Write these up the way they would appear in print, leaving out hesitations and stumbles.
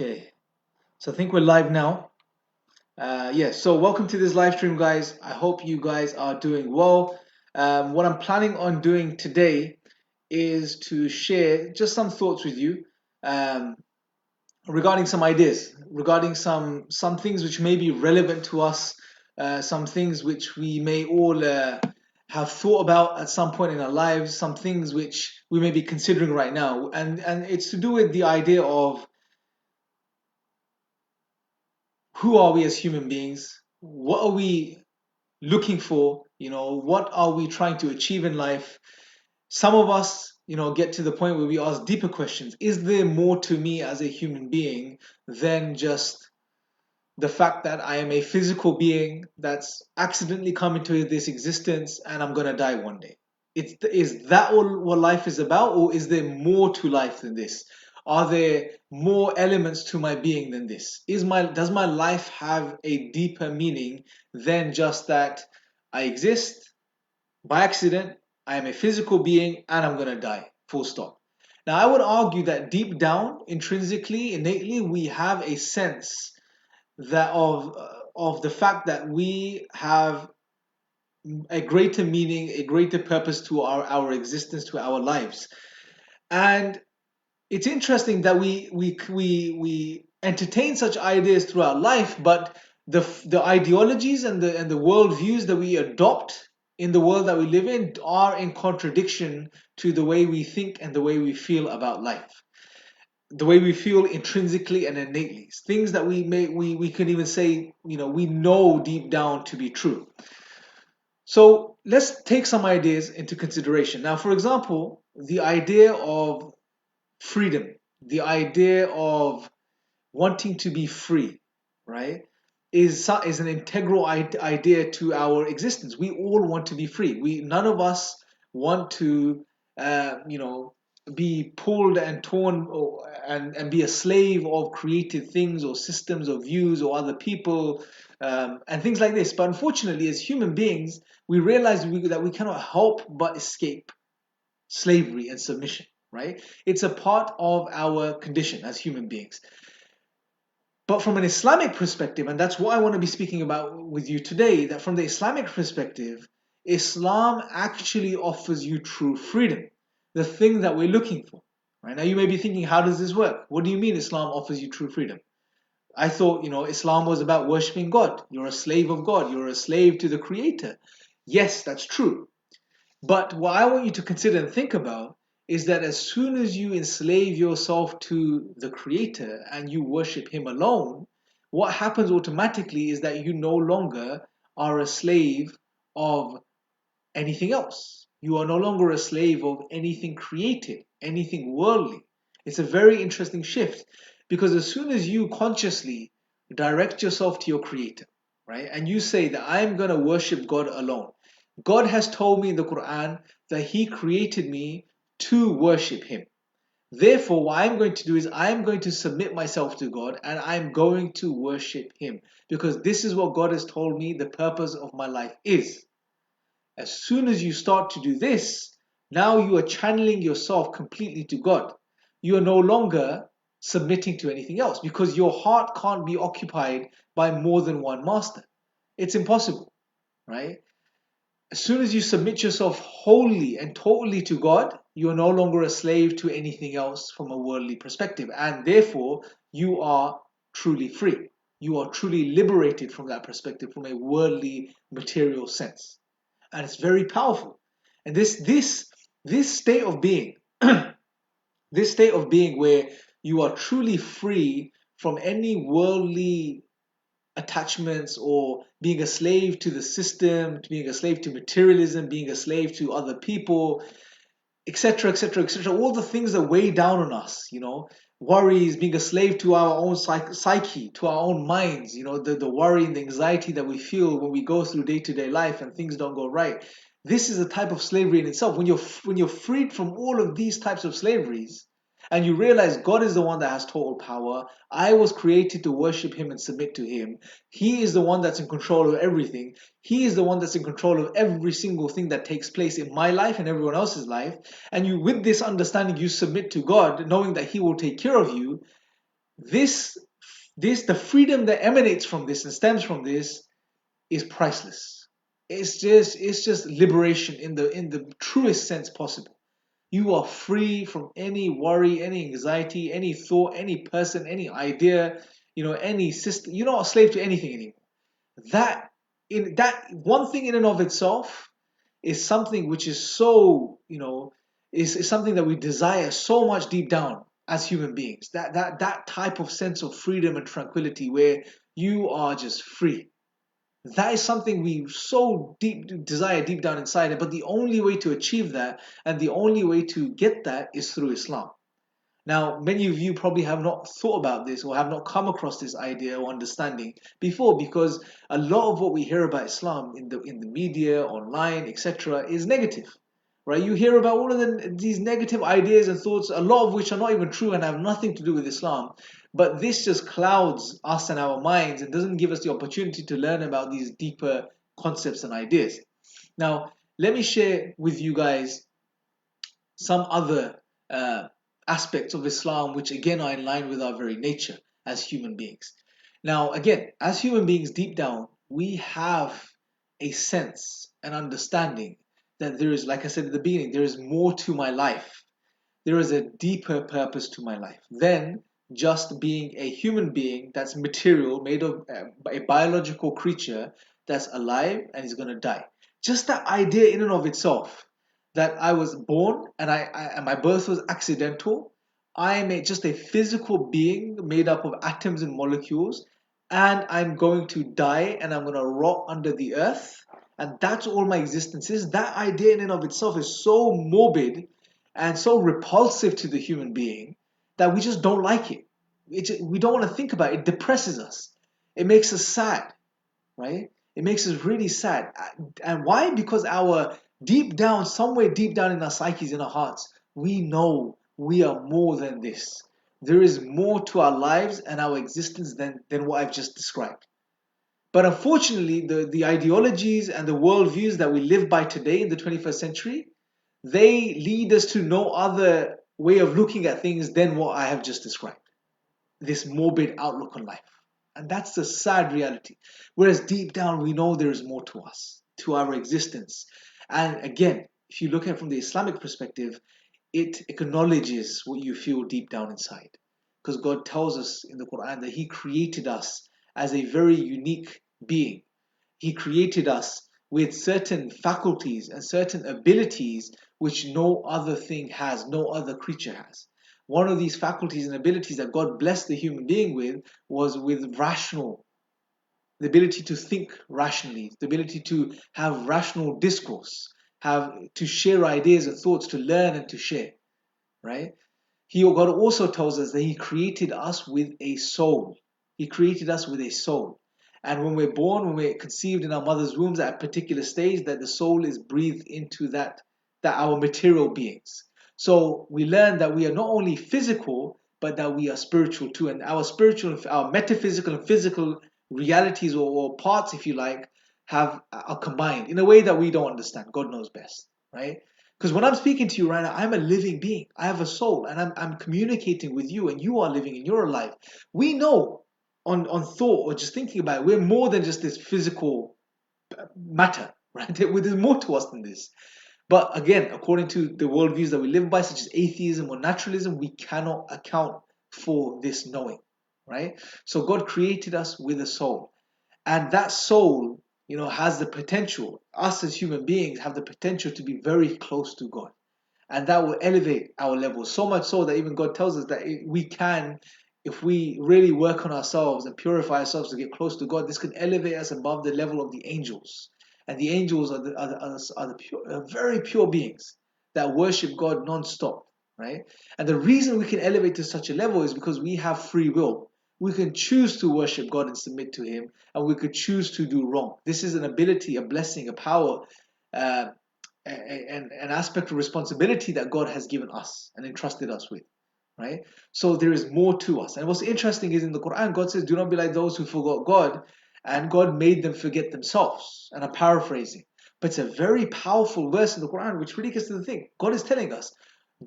Okay, so I think we're live now. So welcome to this live stream, guys. I hope you guys are doing well. What I'm planning on doing today is to share just some thoughts with you um, regarding some ideas, regarding some things which may be relevant to us, some things which we may all have thought about at some point in our lives, some things which we may be considering right now, and it's to do with the idea of who are we as human beings? What are we looking for? What are we trying to achieve in life? Some of us, get to the point where we ask deeper questions. Is there more to me as a human being than just the fact that I am a physical being that's accidentally come into this existence and I'm going to die one day? Is that all what life is about, or is there more to life than this? Are there more elements to my being than this? Does my life have a deeper meaning than just that I exist by accident, I am a physical being, and I'm going to die? Full stop. Now, I would argue that deep down, intrinsically, innately, we have a sense that of the fact that we have a greater meaning, a greater purpose to our existence, to our lives. And it's interesting that we entertain such ideas throughout life, but the ideologies and the worldviews that we adopt in the world that we live in are in contradiction to the way we think and the way we feel about life, the way we feel intrinsically and innately, things that we can even say, we know deep down to be true. So let's take some ideas into consideration. Now, for example, the idea of freedom, the idea of wanting to be free, right, is an integral idea to our existence. We all want to be free. None of us want to, be pulled and torn, and be a slave of created things or systems or views or other people, and things like this. But unfortunately, as human beings, we realize that we cannot help but escape slavery and submission, right? It's a part of our condition as human beings. But from an Islamic perspective, and that's what I want to be speaking about with you today, that from the Islamic perspective, Islam actually offers you true freedom, the thing that we're looking for. Right now, you may be thinking, how does this work? What do you mean Islam offers you true freedom? I thought, Islam was about worshipping God. You're a slave of God. You're a slave to the Creator. Yes, that's true. But what I want you to consider and think about is that as soon as you enslave yourself to the Creator and you worship Him alone, what happens automatically is that you no longer are a slave of anything else. You are no longer a slave of anything created, anything worldly. It's a very interesting shift, because as soon as you consciously direct yourself to your Creator, right, and you say that I am going to worship God alone, God has told me in the Quran that He created me to worship Him. Therefore, what I'm going to do is I'm going to submit myself to God and I'm going to worship Him, because this is what God has told me the purpose of my life is. As soon as you start to do this, now you are channeling yourself completely to God. You are no longer submitting to anything else, because your heart can't be occupied by more than one master. It's impossible, right? As soon as you submit yourself wholly and totally to God, you are no longer a slave to anything else from a worldly perspective. And therefore, you are truly free. You are truly liberated from that perspective, from a worldly, material sense. And it's very powerful. And this state of being, this state of being where you are truly free from any worldly attachments or being a slave to the system, being a slave to materialism, being a slave to other people, etc., etc., etc. All the things that weigh down on us, worries, being a slave to our own psyche, to our own minds, the worry and the anxiety that we feel when we go through day-to-day life and things don't go right. This is a type of slavery in itself. When you're freed from all of these types of slaveries, and you realize God is the one that has total power. I was created to worship Him and submit to Him. He is the one that's in control of everything. He is the one that's in control of every single thing that takes place in my life and everyone else's life. And with this understanding, you submit to God, knowing that He will take care of you. This, the freedom that emanates from this and stems from this is priceless. It's just liberation in the truest sense possible. You are free from any worry, any anxiety, any thought, any person, any idea, any system. You're not a slave to anything anymore. That in that one thing in and of itself is something which is so, is something that we desire so much deep down as human beings. That type of sense of freedom and tranquility where you are just free. That is something we so deep desire deep down inside. But the only way to achieve that and the only way to get that is through Islam. Now, many of you probably have not thought about this or have not come across this idea or understanding before, because a lot of what we hear about Islam in the media, online, etc., is negative. Right? You hear about all of these negative ideas and thoughts, a lot of which are not even true and have nothing to do with Islam. But this just clouds us and our minds and doesn't give us the opportunity to learn about these deeper concepts and ideas. Now, let me share with you guys some other aspects of Islam which again are in line with our very nature as human beings. Now, again, as human beings, deep down, we have a sense, an understanding that there is, like I said at the beginning, there is more to my life. There is a deeper purpose to my life than just being a human being that's material, made of a biological creature that's alive and is going to die. Just that idea in and of itself, that I was born and and my birth was accidental. I am just a physical being made up of atoms and molecules, and I'm going to die and I'm going to rot under the earth, and that's all my existence is. That idea in and of itself is so morbid and so repulsive to the human being that we just don't like it. We don't want to think about it. It depresses us. It makes us sad, right? It makes us really sad. And why? Because our deep down, somewhere deep down in our psyches, in our hearts, we know we are more than this. There is more to our lives and our existence than what I've just described. But unfortunately, the ideologies and the worldviews that we live by today in the 21st century, they lead us to no other way of looking at things than what I have just described. This morbid outlook on life. And that's the sad reality. Whereas deep down, we know there is more to us, to our existence. And again, if you look at it from the Islamic perspective, it acknowledges what you feel deep down inside. Because God tells us in the Quran that He created us as a very unique being. He created us with certain faculties and certain abilities which no other thing has, no other creature has. One of these faculties and abilities that God blessed the human being with was with the ability to think rationally, the ability to have rational discourse, have to share ideas and thoughts, to learn and to share, right? God also tells us that He created us with a soul. He created us with a soul. And when we're born, when we're conceived in our mother's wombs at a particular stage, that the soul is breathed into that our material beings. So we learn that we are not only physical, but that we are spiritual too. And our spiritual, our metaphysical and physical realities or parts, if you like, are combined in a way that we don't understand. God knows best, right? Because when I'm speaking to you right now, I'm a living being. I have a soul and I'm communicating with you, and you are living in your life. We know on thought or just thinking about it, we're more than just this physical matter, right? There's more to us than this. But again, according to the worldviews that we live by, such as atheism or naturalism, we cannot account for this knowing, right? So God created us with a soul. And that soul, has the potential, us as human beings have the potential to be very close to God. And that will elevate our levels. So much so that even God tells us that we can, if we really work on ourselves and purify ourselves to get close to God, this can elevate us above the level of the angels. And the angels are very pure beings that worship God non-stop, right? And the reason we can elevate to such a level is because we have free will. We can choose to worship God and submit to Him, and we could choose to do wrong. This is an ability, a blessing, a power, uh, an aspect of responsibility that God has given us and entrusted us with, right? So there is more to us. And what's interesting is in the Quran, God says, do not be like those who forgot God, and God made them forget themselves. And I'm paraphrasing. But it's a very powerful verse in the Quran which really gets to the thing. God is telling us,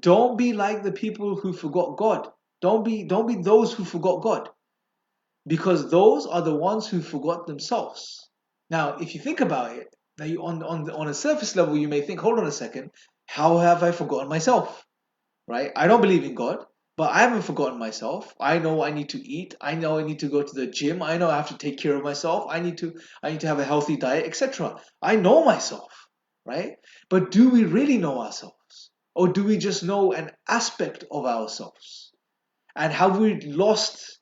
don't be like the people who forgot God. Don't be those who forgot God, because those are the ones who forgot themselves. Now, if you think about it, now you on a surface level, you may think, hold on a second, how have I forgotten myself? Right? I don't believe in God, but I haven't forgotten myself. I know I need to eat. I know I need to go to the gym. I know I have to take care of myself. I need to have a healthy diet, etc. I know myself, right? But do we really know ourselves? Or do we just know an aspect of ourselves? And have we lost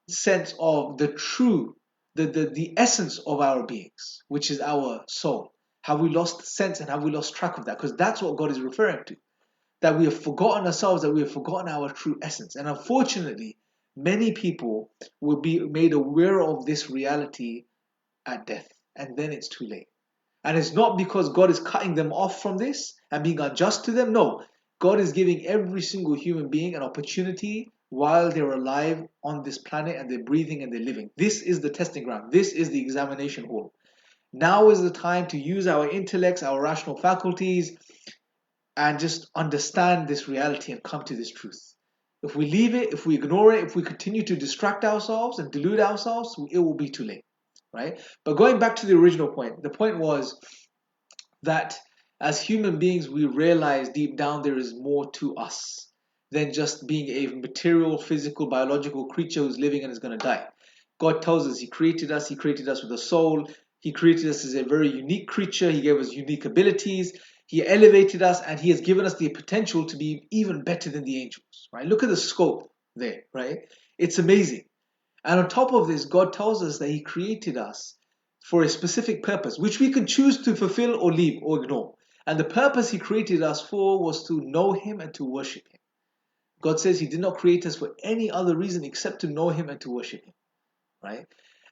sense of the true, the essence of our beings, which is our soul? Have we lost sense and have we lost track of that? Because that's what God is referring to, that we have forgotten ourselves, that we have forgotten our true essence. And unfortunately, many people will be made aware of this reality at death, and then it's too late. And it's not because God is cutting them off from this and being unjust to them. No, God is giving every single human being an opportunity while they're alive on this planet and they're breathing and they're living. This is the testing ground. This is the examination hall. Now is the time to use our intellects, our rational faculties, and just understand this reality and come to this truth. If we leave it, if we ignore it, if we continue to distract ourselves and delude ourselves, it will be too late, right? But going back to the original point, the point was that as human beings, we realize deep down there is more to us than just being a material, physical, biological creature who's living and is going to die. God tells us He created us with a soul. He created us as a very unique creature. He gave us unique abilities. He elevated us and He has given us the potential to be even better than the angels, right? Look at the scope there, right? It's amazing. And on top of this, God tells us that He created us for a specific purpose, which we can choose to fulfill or leave or ignore. And the purpose He created us for was to know Him and to worship Him. God says He did not create us for any other reason except to know Him and to worship Him, right?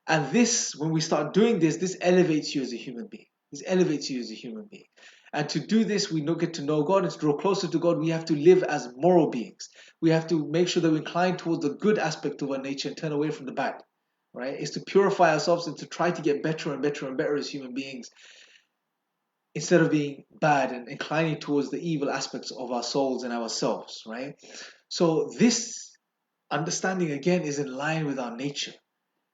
And this, when we start doing this, this elevates you as a human being. This elevates you as a human being. And to do this, we get to know God and to draw closer to God. We have to live as moral beings. We have to make sure that we incline towards the good aspect of our nature and turn away from the bad. Right? It's to purify ourselves and to try to get better and better and better as human beings, instead of being bad and inclining towards the evil aspects of our souls and ourselves. Right? So this understanding again is in line with our nature,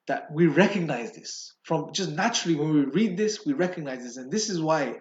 that we recognize this from just naturally. When we read this, we recognize this. And this is why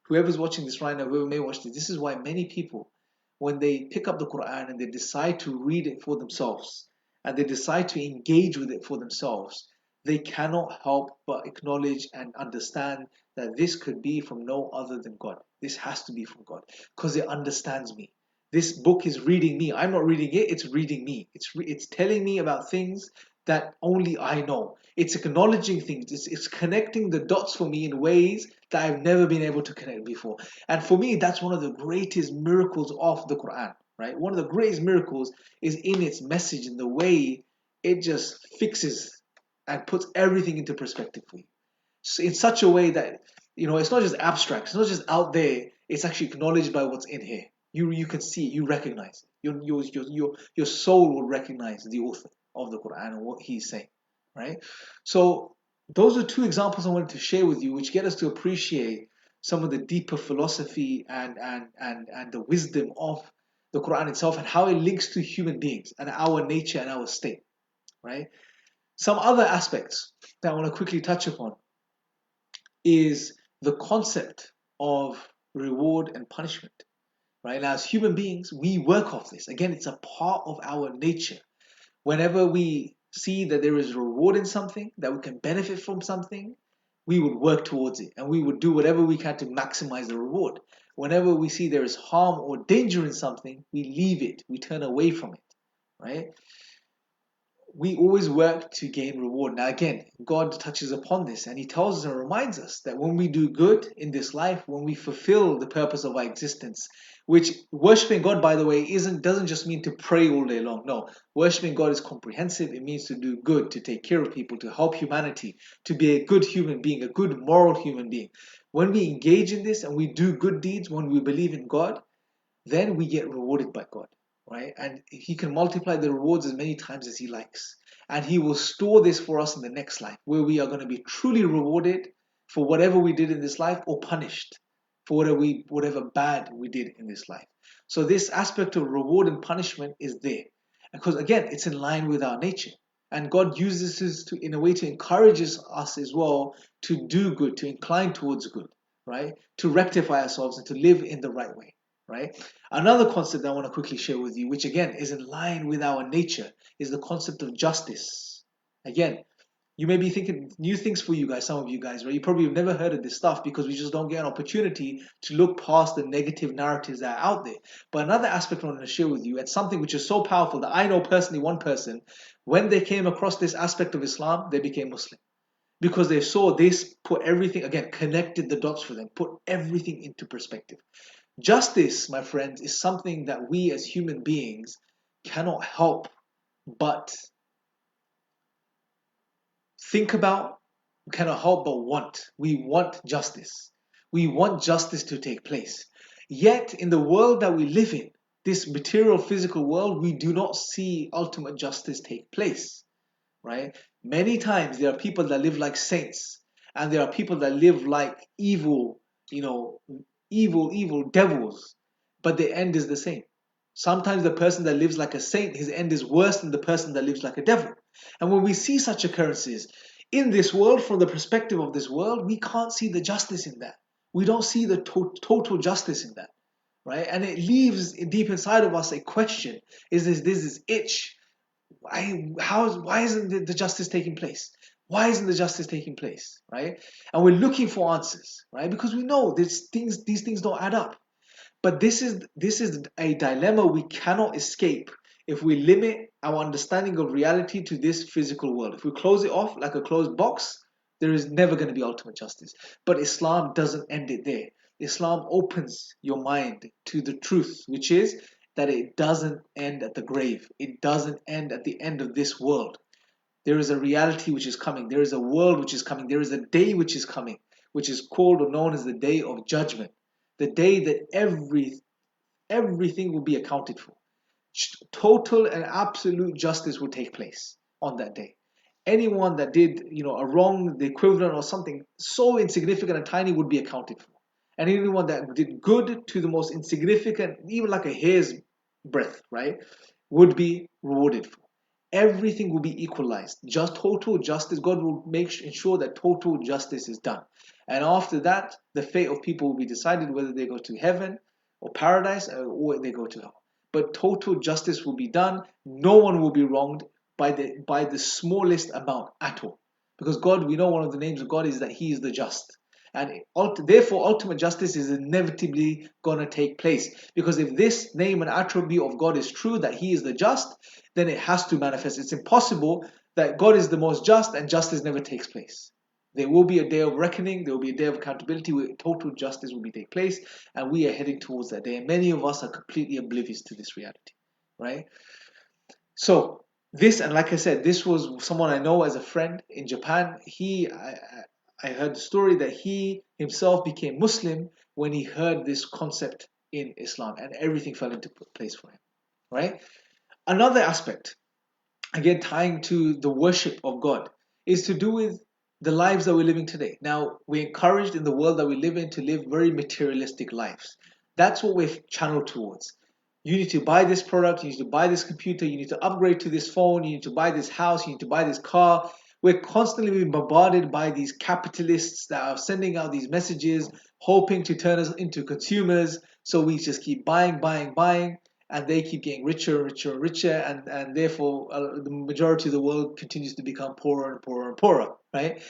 whoever's watching this right now, whoever may watch this is why many people, when they pick up the Quran and they decide to read it for themselves and they decide to engage with it for themselves, they cannot help but acknowledge and understand that this could be from no other than God. This has to be from God because it understands me. This book is reading me. I'm not reading it, it's reading me. It's telling me about things that only I know. It's acknowledging things. It's connecting the dots for me in ways that I've never been able to connect before. And for me, that's one of the greatest miracles of the Quran, right? One of the greatest miracles is in its message, in the way it just fixes and puts everything into perspective for you. So in such a way that, it's not just abstract, it's not just out there, it's actually acknowledged by what's in here. You can see it, you recognize it. Your soul will recognize the author of the Quran and what he's saying, right? So those are two examples I wanted to share with you, which get us to appreciate some of the deeper philosophy and the wisdom of the Quran itself and how it links to human beings and our nature and our state, right? Some other aspects that I want to quickly touch upon is the concept of reward and punishment. Right now, as human beings, we work off this. Again, it's a part of our nature. Whenever we see that there is a reward in something, that we can benefit from something, we would work towards it and we would do whatever we can to maximize the reward. Whenever we see there is harm or danger in something, we leave it, we turn away from it, right? We always work to gain reward. Now, again, God touches upon this and He tells us and reminds us that when we do good in this life, when we fulfill the purpose of our existence, which worshiping God, by the way, doesn't just mean to pray all day long. No, worshiping God is comprehensive. It means to do good, to take care of people, to help humanity, to be a good human being, a good moral human being. When we engage in this and we do good deeds, when we believe in God, then we get rewarded by God, right? And He can multiply the rewards as many times as He likes. And He will store this for us in the next life, where we are going to be truly rewarded for whatever we did in this life, or punished for whatever bad we did in this life. So this aspect of reward and punishment is there. Because again, it's in line with our nature. And God uses this to, in a way, to encourage us as well to do good, to incline towards good, right? To rectify ourselves and to live in the right way, right? Another concept I want to quickly share with you, which again is in line with our nature, is the concept of justice. Again, you may be thinking new things for you guys, some of you guys, right? You probably have never heard of this stuff because we just don't get an opportunity to look past the negative narratives that are out there. But another aspect I want to share with you, and something which is so powerful that I know personally, one person, when they came across this aspect of Islam, they became Muslim. Because they saw this, put everything, again, connected the dots for them, put everything into perspective. Justice, my friends, is something that we as human beings cannot help but think about, we cannot help but want. We want justice. We want justice to take place. Yet, in the world that we live in, this material physical world, we do not see ultimate justice take place, right? Many times there are people that live like saints, and there are people that live like evil, you know, evil devils, but the end is the same. Sometimes the person that lives like a saint, his end is worse than the person that lives like a devil. And when we see such occurrences in this world, from the perspective of this world, we can't see the justice in that. We don't see the total justice in that, right? And it leaves deep inside of us a question: is this itch? Why isn't the justice taking place? Why isn't the justice taking place, right? And we're looking for answers, right? Because we know these things don't add up. But this is a dilemma we cannot escape if we limit our understanding of reality to this physical world. If we close it off like a closed box, there is never going to be ultimate justice. But Islam doesn't end it there. Islam opens your mind to the truth, which is that it doesn't end at the grave. It doesn't end at the end of this world. There is a reality which is coming. There is a world which is coming. There is a day which is coming, which is called or known as the day of judgment. The day that everything will be accounted for. Total and absolute justice will take place on that day. Anyone that did, a wrong, the equivalent or something so insignificant and tiny would be accounted for. And anyone that did good to the most insignificant, even like a hair's breadth, right, would be rewarded for. Everything will be equalized. Just total justice. God will ensure that total justice is done. And after that, the fate of people will be decided whether they go to heaven or paradise or they go to hell. But total justice will be done. No one will be wronged by the smallest amount at all. Because God, we know one of the names of God is that He is the just. And therefore, ultimate justice is inevitably going to take place. Because if this name and attribute of God is true, that He is the just, then it has to manifest. It's impossible that God is the most just and justice never takes place. There will be a day of reckoning. There will be a day of accountability where total justice will take place. And we are heading towards that day. And many of us are completely oblivious to this reality. Right? So, and like I said, this was someone I know as a friend in Japan. I heard the story that he himself became Muslim when he heard this concept in Islam, and everything fell into place for him, right? Another aspect, again tying to the worship of God, is to do with the lives that we're living today. Now, we're encouraged in the world that we live in to live very materialistic lives. That's what we're channeled towards. You need to buy this product, you need to buy this computer, you need to upgrade to this phone, you need to buy this house, you need to buy this car. We're constantly being bombarded by these capitalists that are sending out these messages, hoping to turn us into consumers. So we just keep buying, and they keep getting richer and richer and richer, and therefore the majority of the world continues to become poorer and poorer and poorer, right?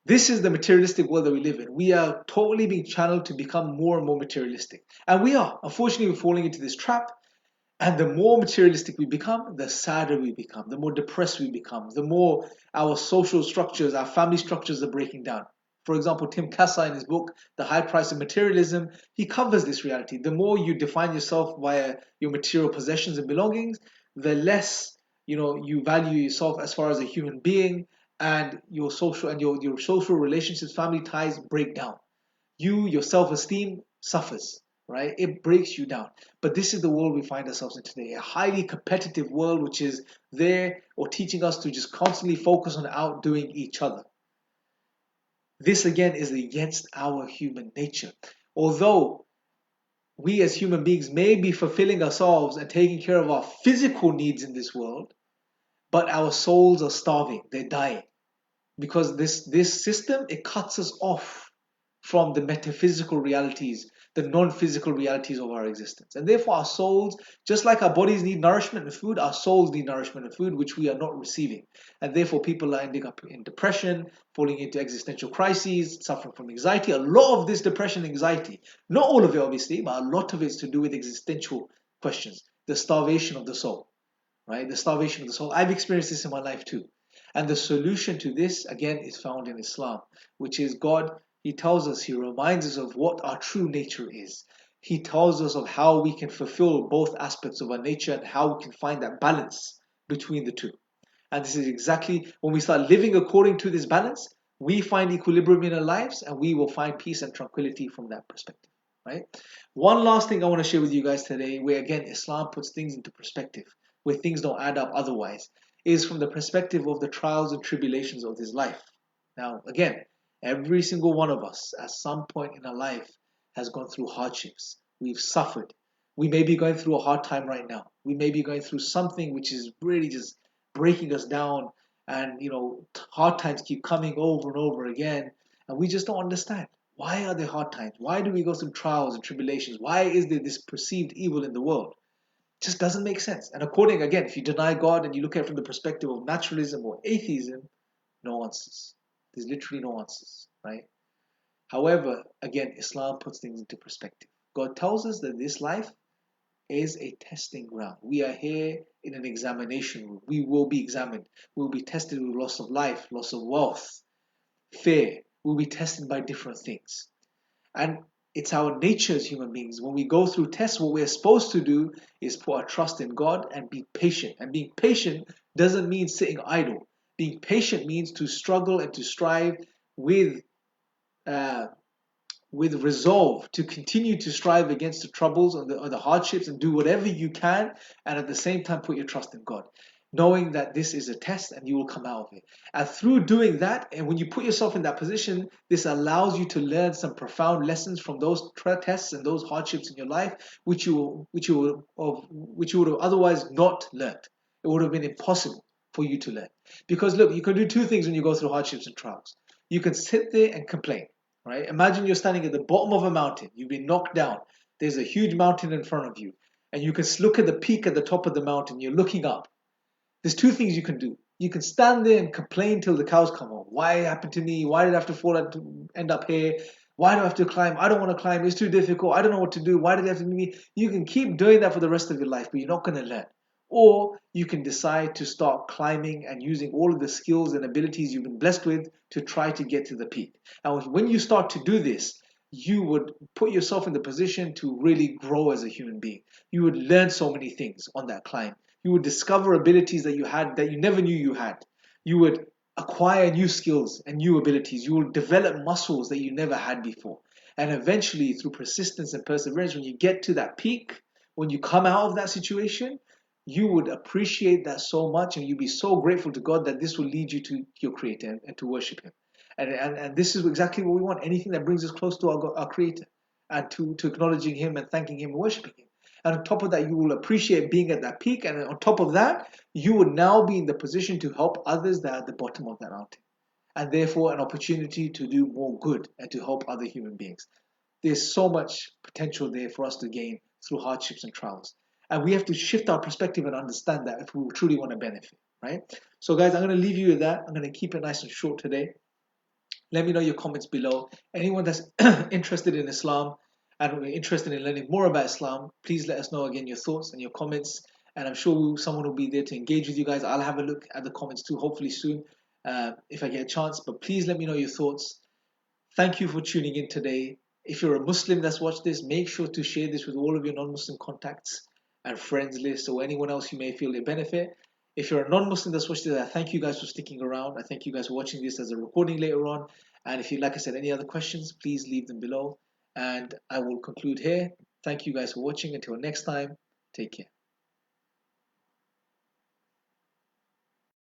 This is the materialistic world that we live in. We are totally being channeled to become more and more materialistic. And we are. Unfortunately, we're falling into this trap. And the more materialistic we become, the sadder we become, the more depressed we become, the more our social structures, our family structures are breaking down. For example, Tim Kassa in his book, The High Price of Materialism, he covers this reality. The more you define yourself via your material possessions and belongings, the less you value yourself as far as a human being, and your social relationships, family ties break down. Your self-esteem suffers, right? It breaks you down. But this is the world we find ourselves in today, a highly competitive world which is there or teaching us to just constantly focus on outdoing each other. This again is against our human nature. Although we as human beings may be fulfilling ourselves and taking care of our physical needs in this world, but our souls are starving, they're dying. Because this system, it cuts us off from the metaphysical realities, the non-physical realities of our existence. And therefore our souls, just like our bodies need nourishment and food, our souls need nourishment and food, which we are not receiving. And therefore people are ending up in depression, falling into existential crises, suffering from anxiety. A lot of this depression, anxiety, not all of it obviously, but a lot of it is to do with existential questions, the starvation of the soul, right? The starvation of the soul. I've experienced this in my life too. And the solution to this, again, is found in Islam, which is God, He tells us, He reminds us of what our true nature is. He tells us of how we can fulfill both aspects of our nature and how we can find that balance between the two. And this is exactly when we start living according to this balance, we find equilibrium in our lives and we will find peace and tranquility from that perspective. Right? One last thing I want to share with you guys today, where again Islam puts things into perspective, where things don't add up otherwise, is from the perspective of the trials and tribulations of this life. Now, again, every single one of us at some point in our life has gone through hardships. We've suffered. We may be going through a hard time right now. We may be going through something which is really just breaking us down, and hard times keep coming over and over again, and we just don't understand. Why are there hard times? Why do we go through trials and tribulations? Why is there this perceived evil in the world? It just doesn't make sense. And according, again, if you deny God and you look at it from the perspective of naturalism or atheism, no answers. There's literally no answers, right? However, again, Islam puts things into perspective. God tells us that this life is a testing ground. We are here in an examination room. We will be examined. We will be tested with loss of life, loss of wealth, fear. We'll be tested by different things. And it's our nature as human beings. When we go through tests, what we're supposed to do is put our trust in God and be patient. And being patient doesn't mean sitting idle. Being patient means to struggle and to strive with uh, with resolve, to continue to strive against the troubles or the hardships, and do whatever you can, and at the same time put your trust in God, knowing that this is a test and you will come out of it. And through doing that, and when you put yourself in that position, this allows you to learn some profound lessons from those tests and those hardships in your life, which you would have otherwise not learned. It would have been impossible for you to learn. Because look, you can do two things when you go through hardships and trials. You can sit there and complain. Right? Imagine you're standing at the bottom of a mountain. You've been knocked down. There's a huge mountain in front of you. And you can look at the peak at the top of the mountain. You're looking up. There's two things you can do. You can stand there and complain till the cows come home. Why happened to me? Why did I have to end up here? Why do I have to climb? I don't want to climb. It's too difficult. I don't know what to do. Why did it have to be me? You can keep doing that for the rest of your life, but you're not going to learn. Or you can decide to start climbing and using all of the skills and abilities you've been blessed with to try to get to the peak. And when you start to do this, you would put yourself in the position to really grow as a human being. You would learn so many things on that climb. You would discover abilities that you had that you never knew you had. You would acquire new skills and new abilities. You will develop muscles that you never had before. And eventually, through persistence and perseverance, when you get to that peak, when you come out of that situation, you would appreciate that so much, and you'd be so grateful to God that this will lead you to your Creator and to worship Him. And this is exactly what we want. Anything that brings us close to our Creator and to acknowledging Him and thanking Him and worshiping Him. And on top of that, you will appreciate being at that peak. And on top of that, you would now be in the position to help others that are at the bottom of that mountain. And therefore, an opportunity to do more good and to help other human beings. There's so much potential there for us to gain through hardships and trials. And we have to shift our perspective and understand that if we truly want to benefit, right? So guys, I'm going to leave you with that. I'm going to keep it nice and short today. Let me know your comments below. Anyone that's interested in Islam and interested in learning more about Islam, please let us know again your thoughts and your comments. And I'm sure someone will be there to engage with you guys. I'll have a look at the comments too, hopefully soon, if I get a chance. But please let me know your thoughts. Thank you for tuning in today. If you're a Muslim that's watched this, make sure to share this with all of your non-Muslim contacts and friends list, or anyone else you may feel they benefit. If you're a non-Muslim that's watched this, I thank you guys for sticking around. I thank you guys for watching this as a recording later on. And if you, like I said, any other questions, please leave them below. And I will conclude here. Thank you guys for watching. Until next time, take care.